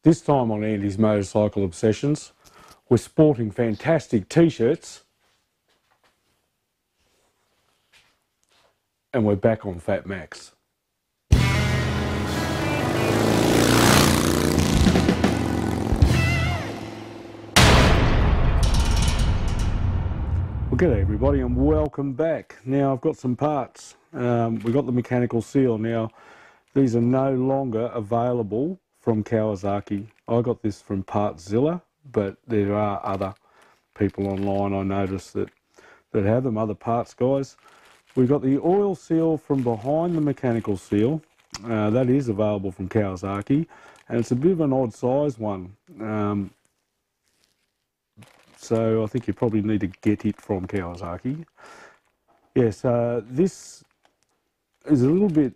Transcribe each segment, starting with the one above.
This time on Andy's Motorcycle Obsessions, we're sporting fantastic t-shirts and we're back on Fat Max. Well, g'day everybody and welcome back. Now I've got some parts. We've got the mechanical seal. Now these are no longer available from Kawasaki. I got this from Partzilla, but there are other people online I noticed that have them, other parts guys. We've got the oil seal from behind the mechanical seal. That is available from Kawasaki, and it's a bit of an odd size one. So I think you probably need to get it from Kawasaki. Yes, this is a little bit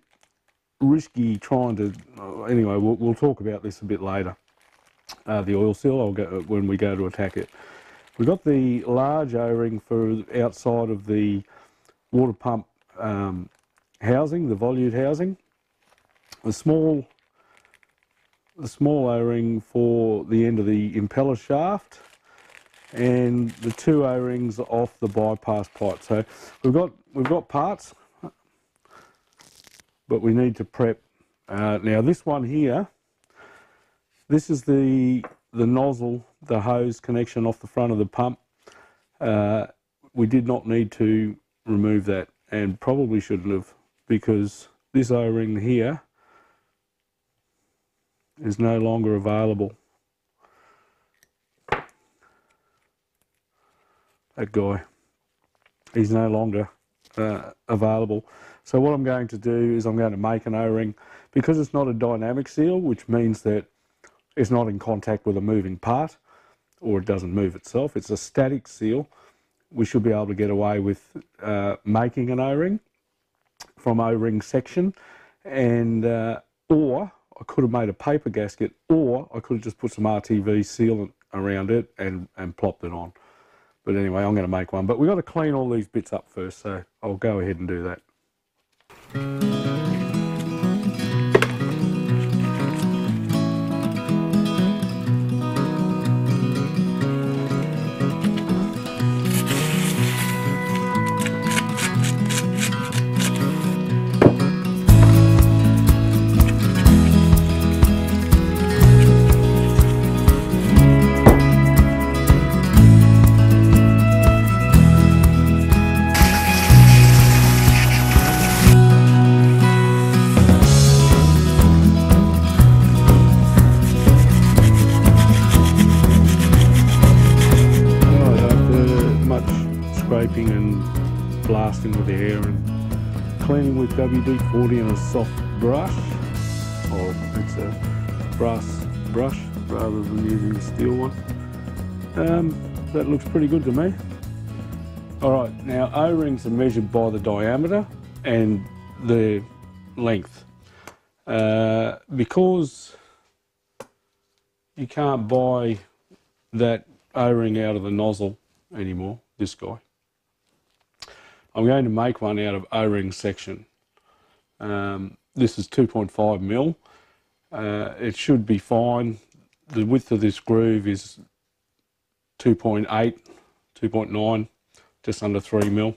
risky trying to, anyway, we'll talk about this a bit later. The oil seal, I'll go when we go to attack it. We've got the large O-ring for outside of the water pump housing, the volute housing. The small O-ring for the end of the impeller shaft, and the two O-rings off the bypass pipe. So we've got parts, but we need to prep. Now this one here, this is the nozzle, the hose connection off the front of the pump. We did not need to remove that, and probably shouldn't have, because this O-ring here is no longer available. That guy, he's no longer available. So what I'm going to do is I'm going to make an O-ring, because it's not a dynamic seal, which means that it's not in contact with a moving part, or it doesn't move itself. It's a static seal. We should be able to get away with making an O-ring from O-ring section, and or I could have made a paper gasket, or I could have just put some RTV sealant around it and plopped it on. But anyway, I'm going to make one. But we've got to clean all these bits up first, so I'll go ahead and do that. Scraping and blasting with the air and cleaning with WD-40 and a soft brush. Oh, it's a brass brush rather than using a steel one. That looks pretty good to me. Alright, now O-rings are measured by the diameter and the length. Because you can't buy that O-ring out of the nozzle anymore, this guy, I'm going to make one out of O-ring section. This is 2.5 mil. It should be fine. The width of this groove is 2.8, 2.9, just under 3 mil.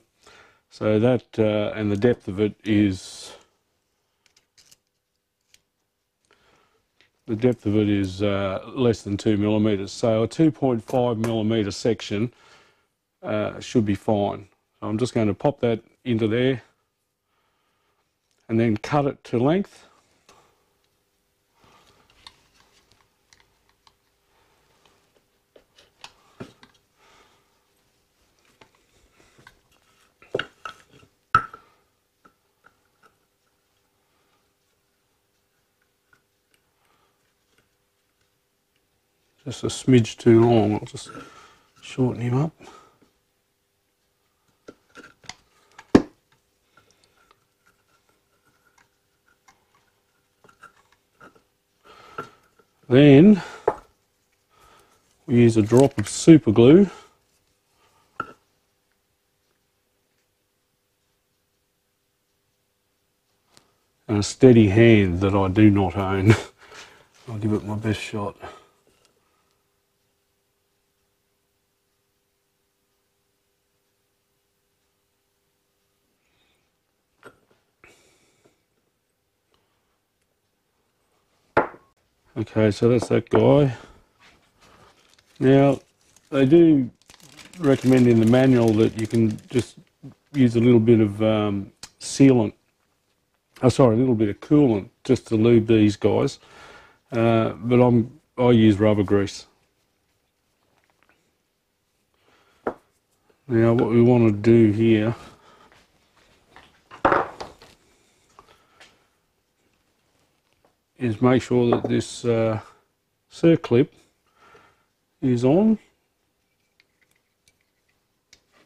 So that, and the depth of it is, less than 2 millimeters. So a 2.5 millimeter section should be fine. So I'm just going to pop that into there and then cut it to length. Just a smidge too long, I'll just shorten him up. Then we use a drop of super glue and a steady hand that I do not own. I'll give it my best shot. Okay, so that's that guy. Now, they do recommend in the manual that you can just use a little bit of sealant, a little bit of coolant just to lube these guys, but I use rubber grease. Now what we want to do here is make sure that this circlip is on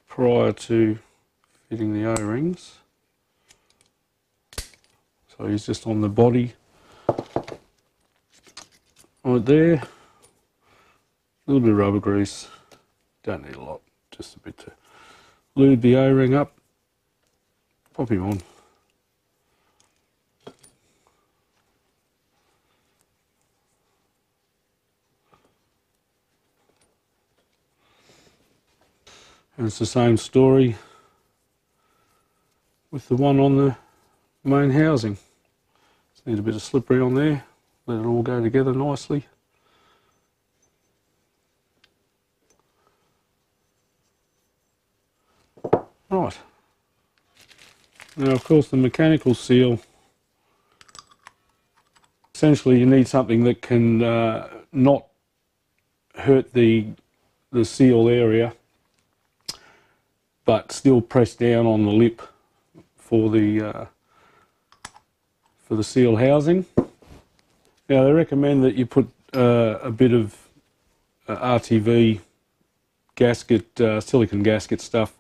prior to fitting the O-rings. So he's just on the body right there. A little bit of rubber grease, don't need a lot, just a bit to lube the O-ring up. Pop him on. And it's the same story with the one on the main housing. Just need a bit of slippery on there, let it all go together nicely. Right. Now of course the mechanical seal, essentially you need something that can not hurt the seal area, but still press down on the lip for the seal housing. Now they recommend that you put a bit of RTV gasket, silicon gasket stuff,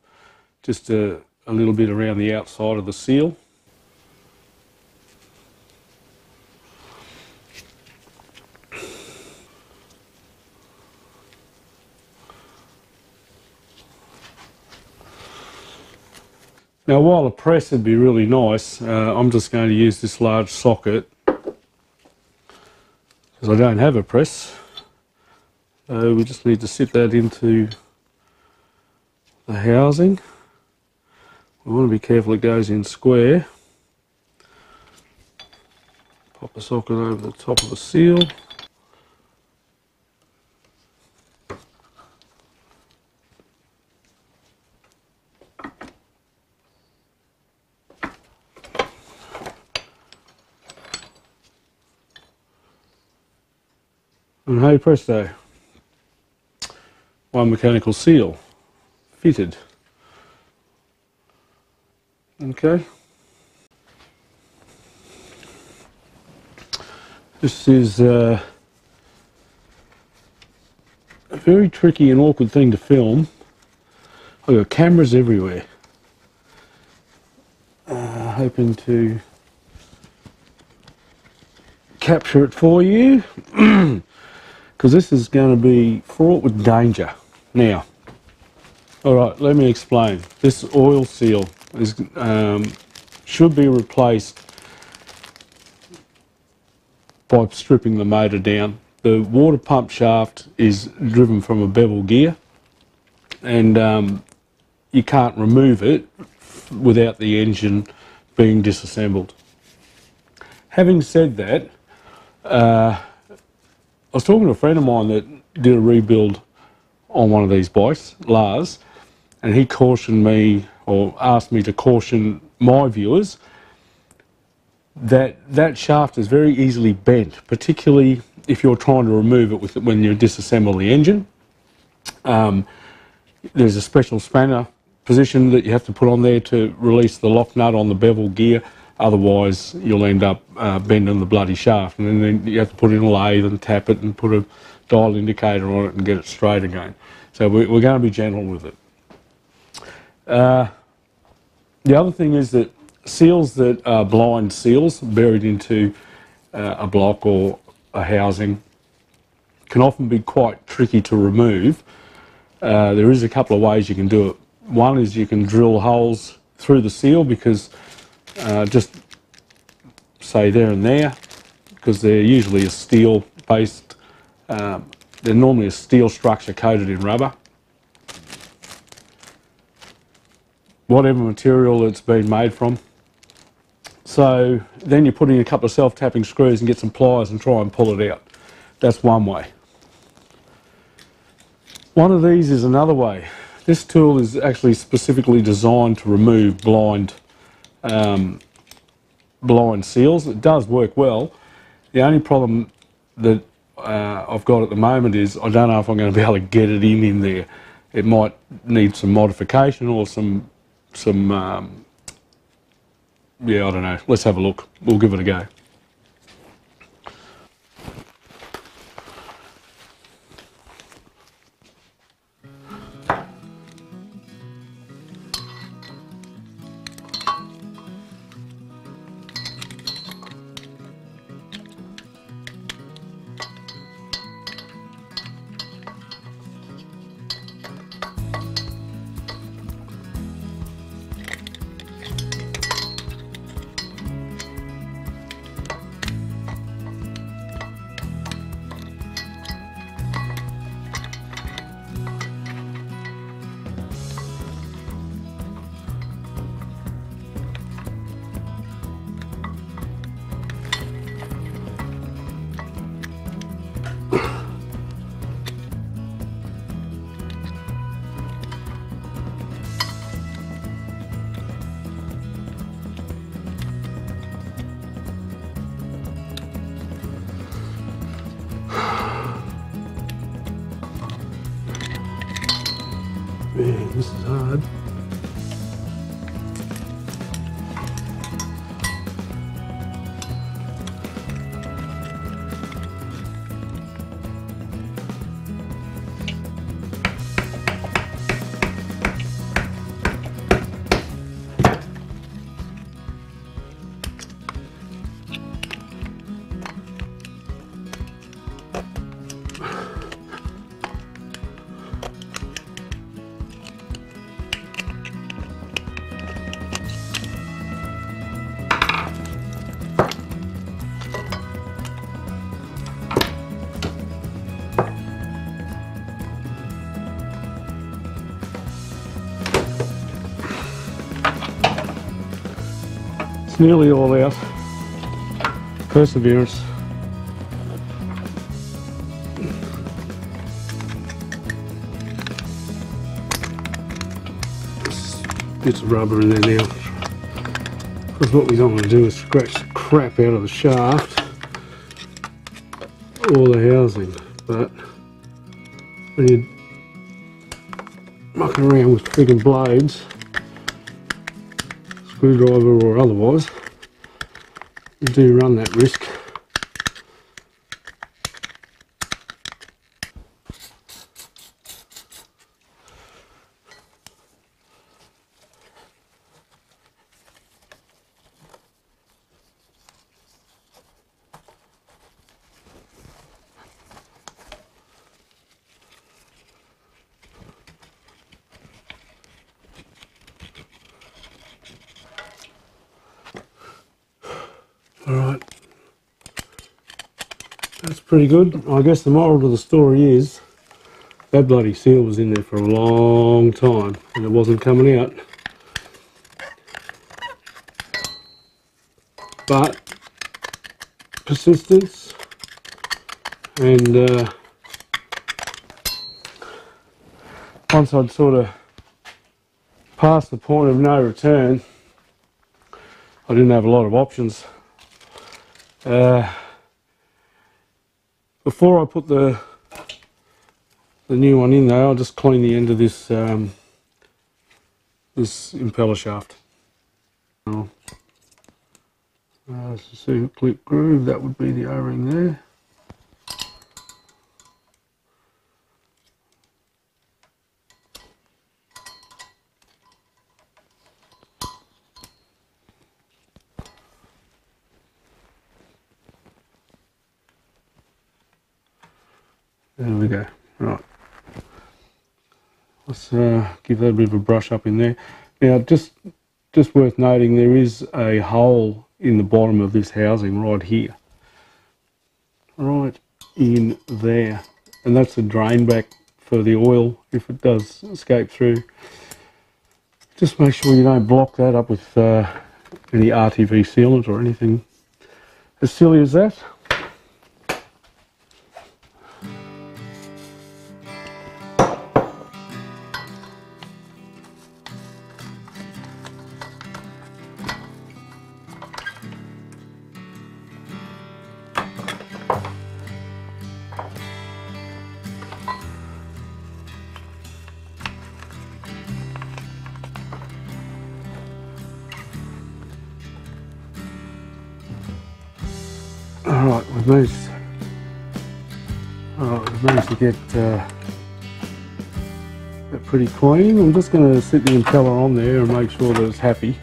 just a little bit around the outside of the seal. Now while a press would be really nice, I'm just going to use this large socket because I don't have a press. So we just need to sit that into the housing. We want to be careful it goes in square. Pop the socket over the top of the seal. And hey presto, one mechanical seal fitted. Okay. This is a very tricky and awkward thing to film. I've got cameras everywhere. Hoping to capture it for you. Because this is going to be fraught with danger. Now, alright, let me explain. This oil seal is, should be replaced by stripping the motor down. The water pump shaft is driven from a bevel gear, and you can't remove it without the engine being disassembled. Having said that, I was talking to a friend of mine that did a rebuild on one of these bikes, Lars, and he cautioned me, or asked me to caution my viewers, that that shaft is very easily bent, particularly if you're trying to remove it when you disassemble the engine. There's a special spanner position that you have to put on there to release the lock nut on the bevel gear. Otherwise, you'll end up bending the bloody shaft, and then you have to put in a lathe and tap it and put a dial indicator on it and get it straight again. So we're going to be gentle with it. The other thing is that seals that are blind seals buried into a block or a housing can often be quite tricky to remove. There is a couple of ways you can do it. One is you can drill holes through the seal, because just say there and there, because they're usually a steel based, they're normally a steel structure coated in rubber. Whatever material it's been made from. So then you put in a couple of self-tapping screws and get some pliers and try and pull it out. That's one way. One of these is another way. This tool is actually specifically designed to remove blind seals. It does work well. The only problem that I've got at the moment is I don't know if I'm going to be able to get it in there. It might need some modification or some yeah, I don't know. Let's have a look. We'll give it a go. Man, this is hard. Nearly all out. Perseverance. Bits of rubber in there now. Because what we don't want to do is scratch the crap out of the shaft or the housing. But when you're mucking around with friggin' blades, screwdriver or otherwise, you do run that risk. Alright, that's pretty good. I guess the moral to the story is that bloody seal was in there for a long time and it wasn't coming out. But persistence and once I'd sort of passed the point of no return, I didn't have a lot of options. Before I put the new one in though, I'll just clean the end of this this impeller shaft. It's a single clip groove, that would be the O-ring there. There we go. Right. Let's give that a bit of a brush up in there. Now, just worth noting, there is a hole in the bottom of this housing right here. right in there, and that's a drain back for the oil if it does escape through. Just make sure you don't block that up with any RTV sealant or anything as silly as that. Alright, we've managed to get that pretty clean. I'm just going to sit the impeller on there and make sure that it's happy.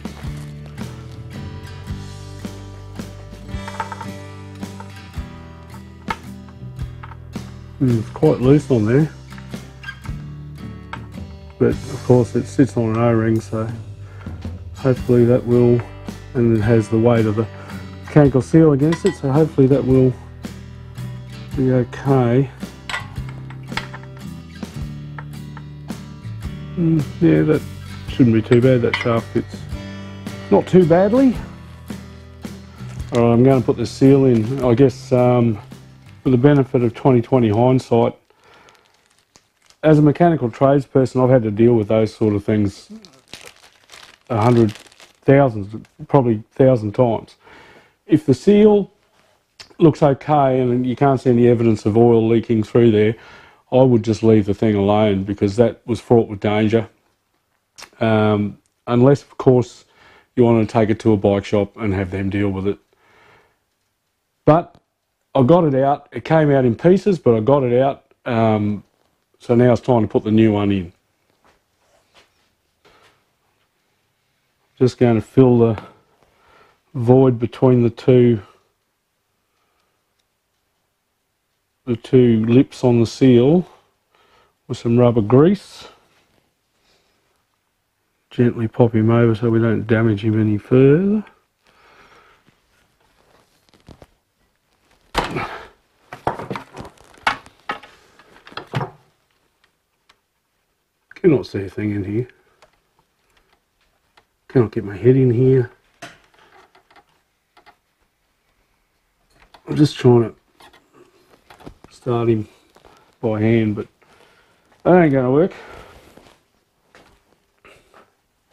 It's quite loose on there, but of course it sits on an O-ring, so hopefully that will, and it has the weight of the mechanical seal against it, so hopefully that will be okay. Yeah, that shouldn't be too bad. That shaft fits not too badly. Alright, I'm going to put the seal in. I guess for the benefit of 2020 hindsight, as a mechanical tradesperson, I've had to deal with those sort of things probably 1,000 times. If the seal looks okay and you can't see any evidence of oil leaking through there, I would just leave the thing alone, because that was fraught with danger. Unless, of course, you want to take it to a bike shop and have them deal with it. But I got it out. It came out in pieces, but I got it out. So now it's time to put the new one in. Just going to fill the void between the two lips on the seal with some rubber grease. Gently pop him over so we don't damage him any further. Cannot see a thing in here. Cannot get my head in here. I'm just trying to start him by hand, but that ain't going to work.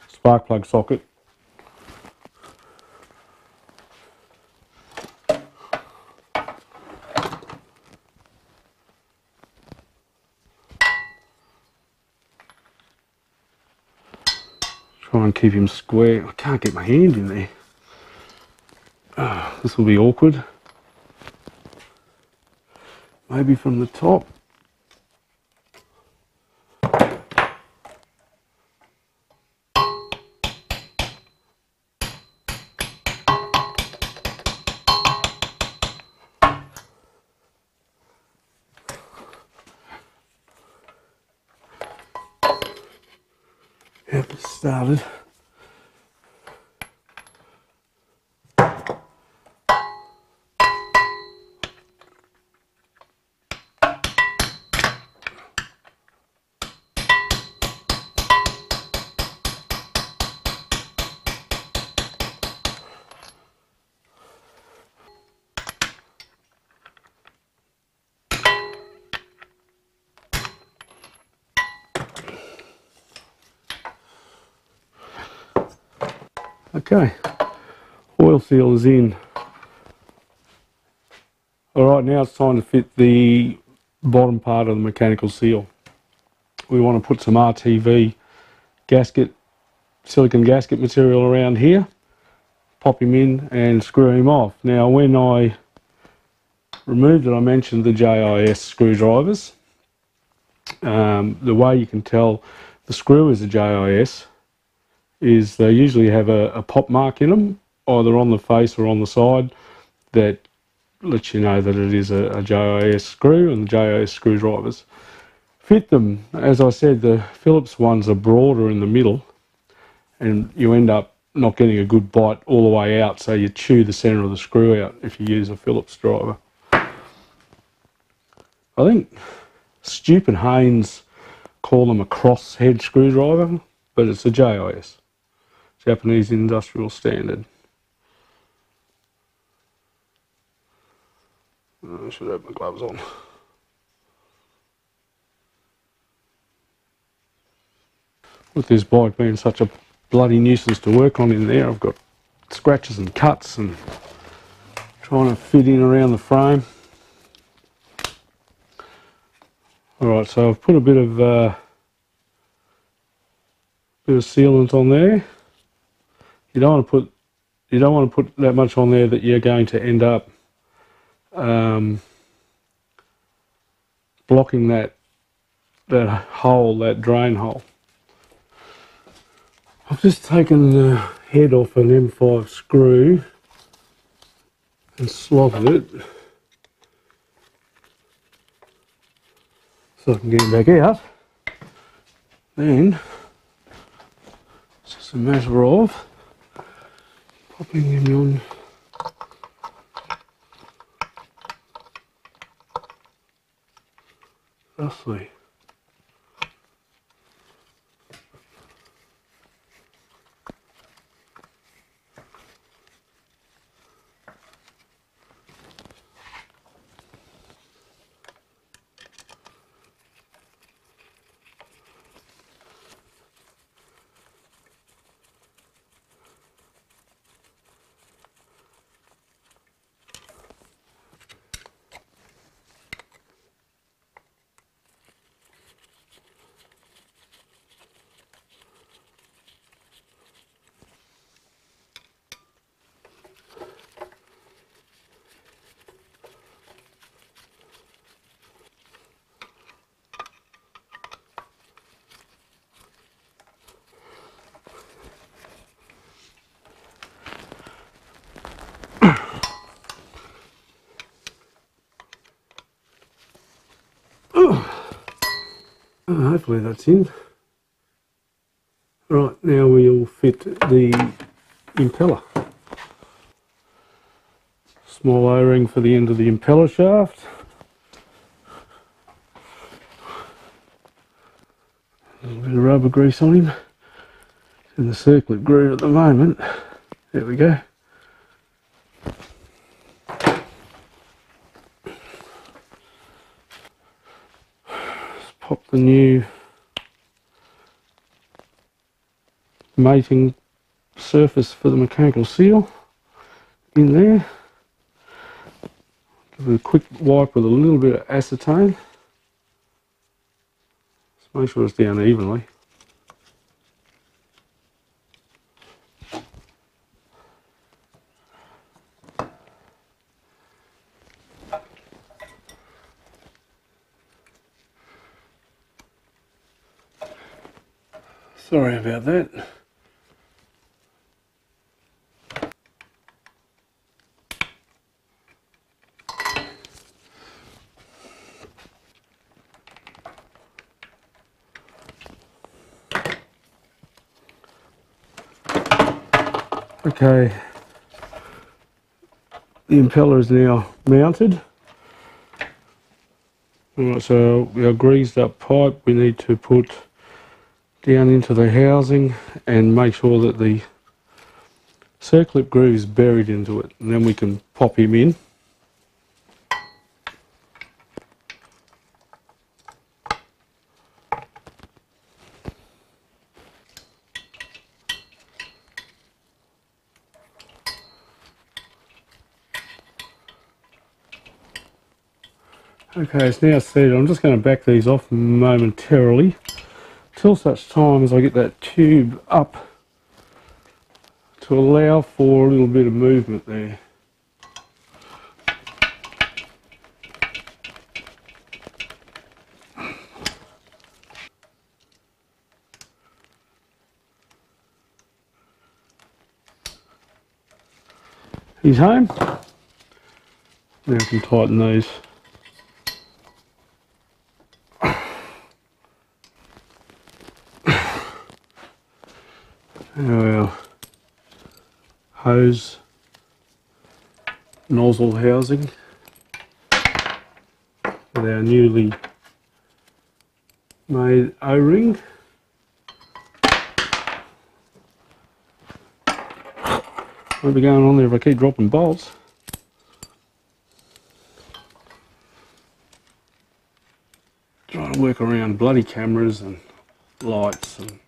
Spark plug socket. Try and keep him square. I can't get my hand in there. This will be awkward. Maybe from the top. Yep, it started. Okay, oil seal is in. Alright, now it's time to fit the bottom part of the mechanical seal. We want to put some RTV gasket, silicon gasket material around here, pop him in and screw him off. Now when I removed it, I mentioned the JIS screwdrivers. The way you can tell the screw is a JIS is they usually have a pop mark in them, either on the face or on the side, that lets you know that it is a JIS screw, and the JIS screwdrivers fit them. As I said, the Phillips ones are broader in the middle, and you end up not getting a good bite all the way out, so you chew the centre of the screw out if you use a Phillips driver. I think stupid Haynes call them a cross-head screwdriver, but it's a JIS, Japanese Industrial Standard. I should have my gloves on. With this bike being such a bloody nuisance to work on in there, I've got scratches and cuts and trying to fit in around the frame. Alright, so I've put a bit of sealant on there. You don't want to put that much on there that you're going to end up blocking that hole, that drain hole. I've just taken the head off an M5 screw and slotted it so I can get it back out. Then it's just a matter of popping him on thusly. Hopefully that's in. Right, now we'll fit the impeller. Small O-ring for the end of the impeller shaft. A little bit of rubber grease on him. It's in the circlip groove at the moment. There we go. Pop the new mating surface for the mechanical seal in there. Give it a quick wipe with a little bit of acetone. Just make sure it's down evenly. Sorry about that. Okay, the impeller is now mounted. Alright, so our greased up pipe we need to put down into the housing and make sure that the circlip groove is buried into it, and then we can pop him in. Okay, it's now set. I'm just going to back these off momentarily till such time as I get that tube up to allow for a little bit of movement there. He's home. Now I can tighten these. Our hose nozzle housing with out our newly made O-ring. Won't be going on there if I keep dropping bolts. Trying to work around bloody cameras and lights and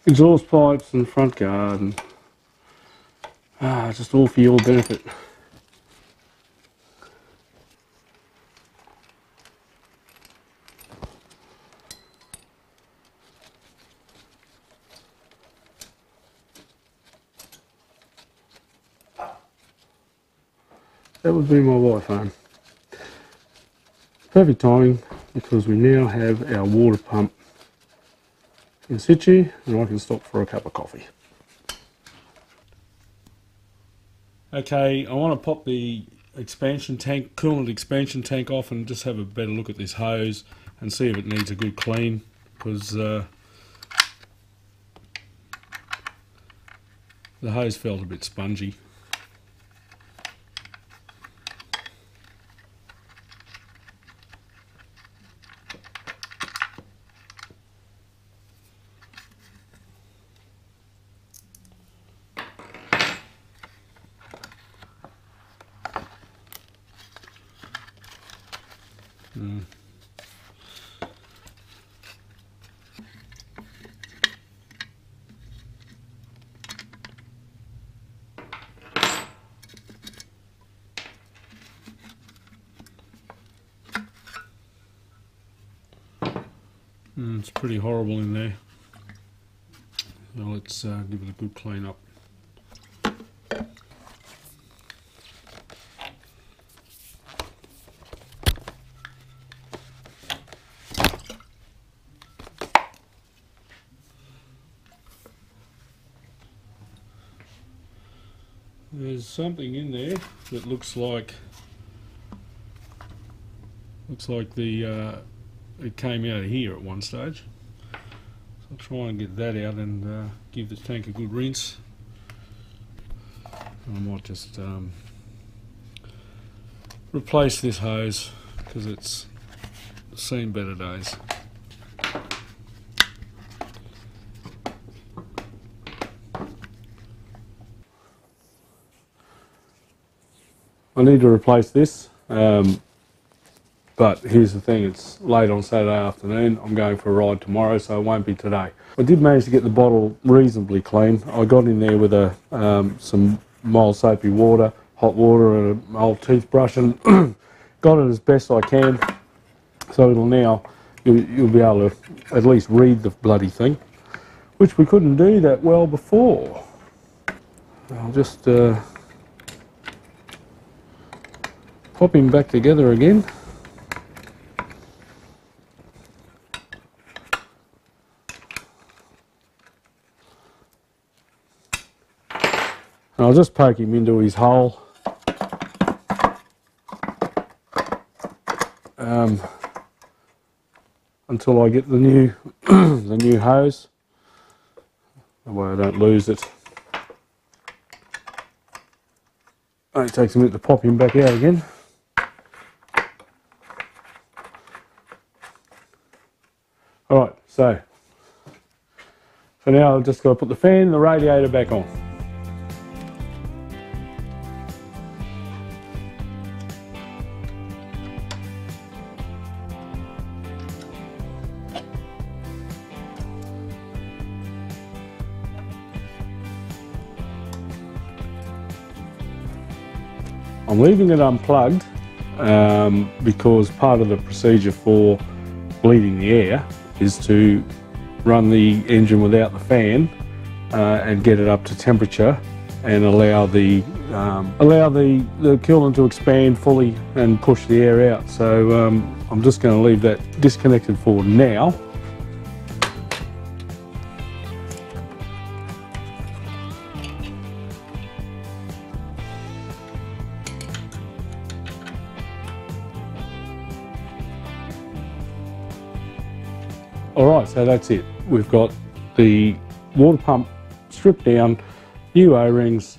exhaust pipes and front guard and just all for your benefit. That would be my wife home. Perfect timing because we now have our water pump in situ and I can stop for a cup of coffee. Okay, I want to pop the expansion tank, coolant expansion tank off and just have a better look at this hose and see if it needs a good clean, because the hose felt a bit spongy. It's pretty horrible in there. So let's give it a good clean up. There's something in there that looks like the it came out of here at one stage. So I'll try and get that out and give the tank a good rinse. I might just replace this hose because it's seen better days. I need to replace this, but here's the thing, it's late on Saturday afternoon. I'm going for a ride tomorrow, so it won't be today. I did manage to get the bottle reasonably clean. I got in there with some mild soapy water, hot water and an old toothbrush and got it as best I can. So it'll now, you'll be able to at least read the bloody thing, which we couldn't do that well before. I'll just pop him back together again. And I'll just poke him into his hole. Until I get the new the new hose. That way I don't lose it. It takes a minute to pop him back out again. Alright, so for now I've just got to put the fan and the radiator back on. I'm leaving it unplugged because part of the procedure for bleeding the air is to run the engine without the fan and get it up to temperature and allow the coolant to expand fully and push the air out. So I'm just going to leave that disconnected for now. Alright, so that's it. We've got the water pump stripped down, new O-rings,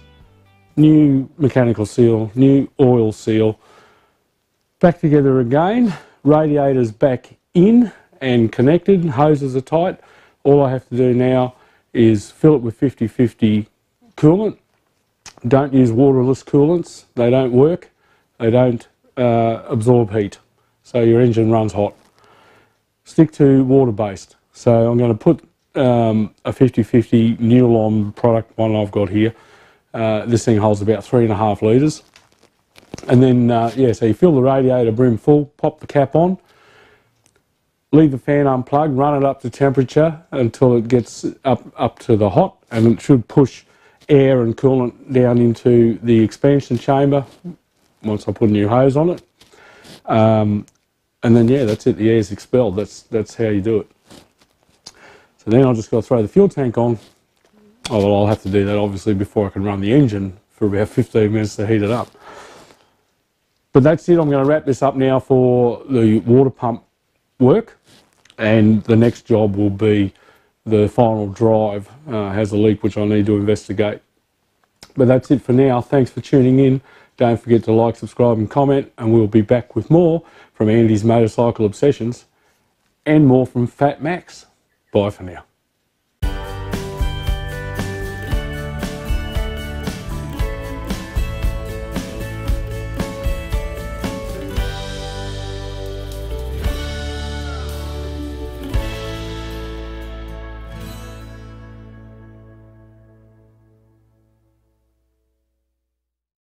new mechanical seal, new oil seal, back together again radiator's back in and connected, hoses are tight. All I have to do now is fill it with 50/50 coolant. Don't use waterless coolants, they don't work, they don't absorb heat, so your engine runs hot. Stick to water-based. So I'm going to put a 50/50 Newlon product, one I've got here. This thing holds about 3.5 litres. And then, yeah, so you fill the radiator brim full, pop the cap on, leave the fan unplugged, run it up to temperature until it gets up to the hot, and it should push air and coolant down into the expansion chamber once I put a new hose on it. And then, yeah, that's it, the air's expelled. That's how you do it. So then I'll just got to throw the fuel tank on. Oh, well, I'll have to do that obviously before I can run the engine for about 15 minutes to heat it up. But that's it. I'm going to wrap this up now for the water pump work, and the next job will be the final drive has a leak which I need to investigate. But that's it for now. Thanks for tuning in. Don't forget to like, subscribe and comment, and we'll be back with more from Andy's Motorcycle Obsessions and more from Fat Max. Bye for now.